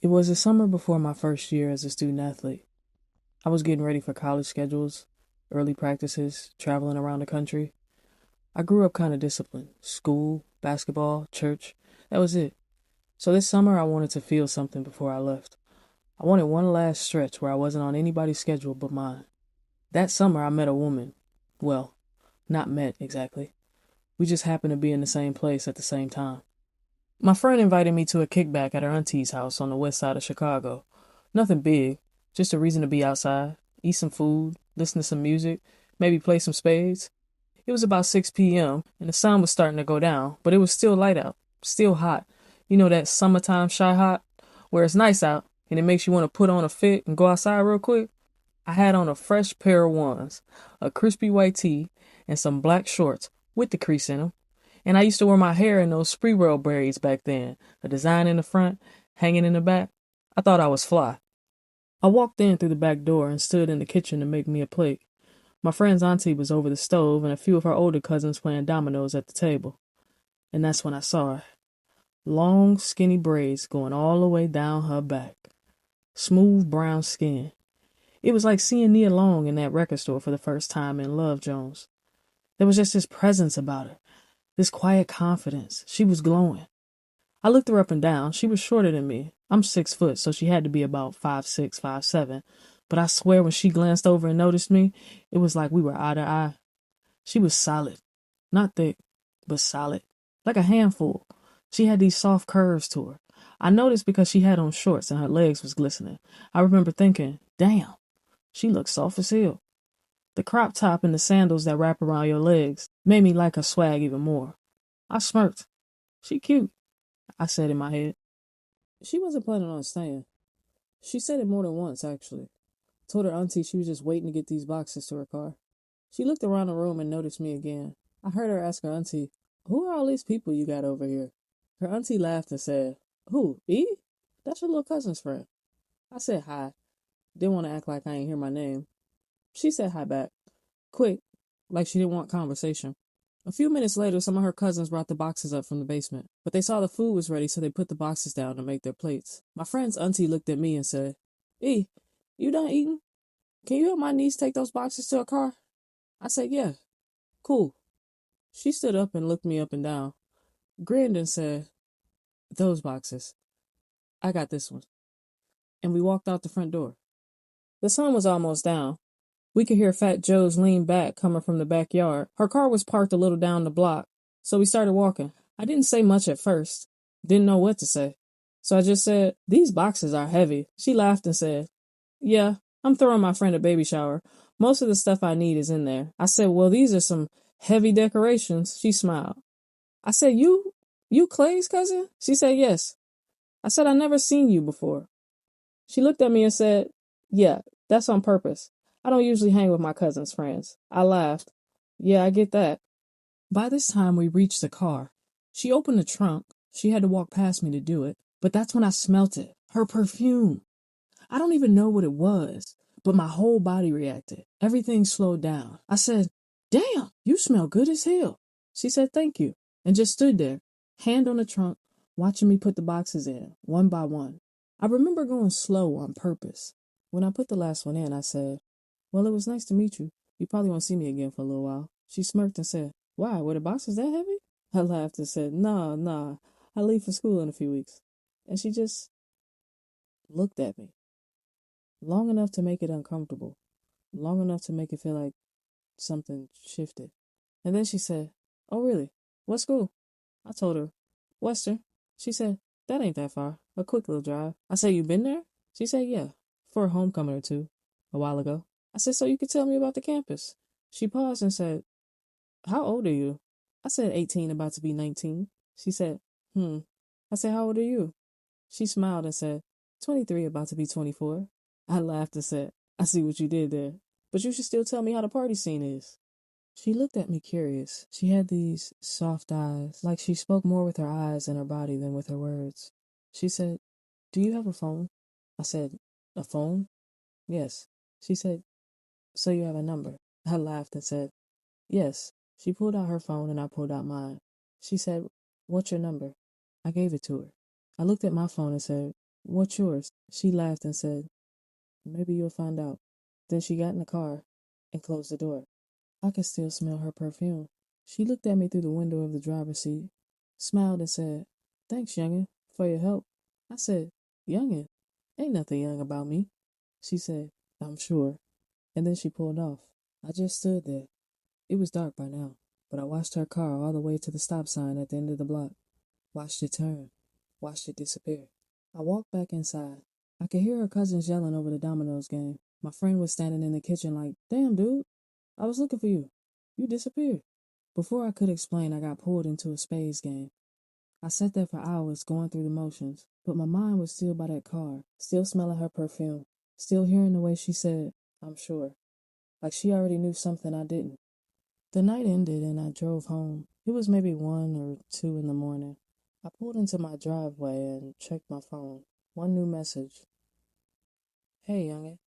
It was the summer before my first year as a student athlete. I was getting ready for college schedules, early practices, traveling around the country. I grew up kind of disciplined. School, basketball, church. That was it. So this summer I wanted to feel something before I left. I wanted one last stretch where I wasn't on anybody's schedule but mine. That summer I met a woman. Well, not met exactly. We just happened to be in the same place at the same time. My friend invited me to a kickback at her auntie's house on the west side of Chicago. Nothing big, just a reason to be outside, eat some food, listen to some music, maybe play some spades. It was about 6 p.m., and the sun was starting to go down, but it was still light out, still hot. You know that summertime shy hot, where it's nice out, and it makes you want to put on a fit and go outside real quick? I had on a fresh pair of ones, a crispy white tee, and some black shorts with the crease in them. And I used to wear my hair in those Spreewell braids back then, a design in the front, hanging in the back. I thought I was fly. I walked in through the back door and stood in the kitchen to make me a plate. My friend's auntie was over the stove and a few of her older cousins playing dominoes at the table. And that's when I saw her. Long, skinny braids going all the way down her back. Smooth brown skin. It was like seeing Nia Long in that record store for the first time in Love Jones. There was just this presence about her, this quiet confidence. She was glowing. I looked her up and down. She was shorter than me. I'm 6 foot, so she had to be about 5'6", 5'7". But I swear when she glanced over and noticed me, it was like we were eye to eye. She was solid. Not thick, but solid. Like a handful. She had these soft curves to her. I noticed because she had on shorts and her legs was glistening. I remember thinking, damn, she looks soft as hell. The crop top and the sandals that wrap around your legs made me like her swag even more. I smirked. She cute, I said in my head. She wasn't planning on staying. She said it more than once, actually. Told her auntie she was just waiting to get these boxes to her car. She looked around the room and noticed me again. I heard her ask her auntie, "Who are all these people you got over here?" Her auntie laughed and said, "Who, E? That's your little cousin's friend." I said hi. Didn't want to act like I ain't hear my name. She said hi back. Quick, like she didn't want conversation. A few minutes later, some of her cousins brought the boxes up from the basement, but they saw the food was ready, so they put the boxes down to make their plates. My friend's auntie looked at me and said, "E, you done eating? Can you help my niece take those boxes to her car?" I said, "Yeah, cool." She stood up and looked me up and down, grinned and said, "Those boxes. I got this one." And we walked out the front door. The sun was almost down. We could hear Fat Joe's lean back coming from the backyard. Her car was parked a little down the block, so we started walking. I didn't say much at first. Didn't know what to say. So I just said, "These boxes are heavy." She laughed and said, "Yeah, I'm throwing my friend a baby shower. Most of the stuff I need is in there." I said, "Well, these are some heavy decorations." She smiled. I said, You Clay's cousin?" She said, "Yes." I said, "I never seen you before." She looked at me and said, "Yeah, that's on purpose. I don't usually hang with my cousin's friends." I laughed. "Yeah, I get that." By this time, we reached the car. She opened the trunk. She had to walk past me to do it. But that's when I smelt it. Her perfume. I don't even know what it was, but my whole body reacted. Everything slowed down. I said, "Damn, you smell good as hell." She said, "Thank you," and just stood there, hand on the trunk, watching me put the boxes in, one by one. I remember going slow on purpose. When I put the last one in, I said, "Well, it was nice to meet you. You probably won't see me again for a little while." She smirked and said, "Why, were the boxes that heavy?" I laughed and said, "Nah, nah, I leave for school in a few weeks." And she just looked at me long enough to make it uncomfortable, long enough to make it feel like something shifted. And then she said, "Oh, really? What school?" I told her, "Western." She said, "That ain't that far. A quick little drive." I said, "You been there?" She said, "Yeah, for a homecoming or two, a while ago." I said, "So you could tell me about the campus." She paused and said, "How old are you?" I said, 18, about to be 19. She said, "Hmm." I said, "How old are you?" She smiled and said, 23, about to be 24. I laughed and said, "I see what you did there. But you should still tell me how the party scene is." She looked at me curious. She had these soft eyes, like she spoke more with her eyes and her body than with her words. She said, "Do you have a phone?" I said, "A phone?" "Yes." She said, "So you have a number?" I laughed and said, "Yes." She pulled out her phone and I pulled out mine. She said, "What's your number?" I gave it to her. I looked at my phone and said, What's yours? She laughed and said, maybe you'll find out. Then she got in the car and closed the door. I could still smell her perfume. She looked at me through the window of the driver's seat, smiled and said, thanks, youngin, for your help. I said, youngin? Ain't nothing young about me. She said, I'm sure. And then she pulled off. I just stood there. It was dark by now, but I watched her car all the way to the stop sign at the end of the block. Watched it turn. Watched it disappear. I walked back inside. I could hear her cousins yelling over the dominoes game. My friend was standing in the kitchen like, damn, dude, I was looking for you. You disappeared. Before I could explain, I got pulled into a spades game. I sat there for hours going through the motions, but my mind was still by that car, still smelling her perfume, still hearing the way she said, I'm sure, like she already knew something I didn't. The night ended and I drove home. It was maybe 1 or 2 in the morning. I pulled into my driveway and checked my phone. One new message. Hey, youngin'.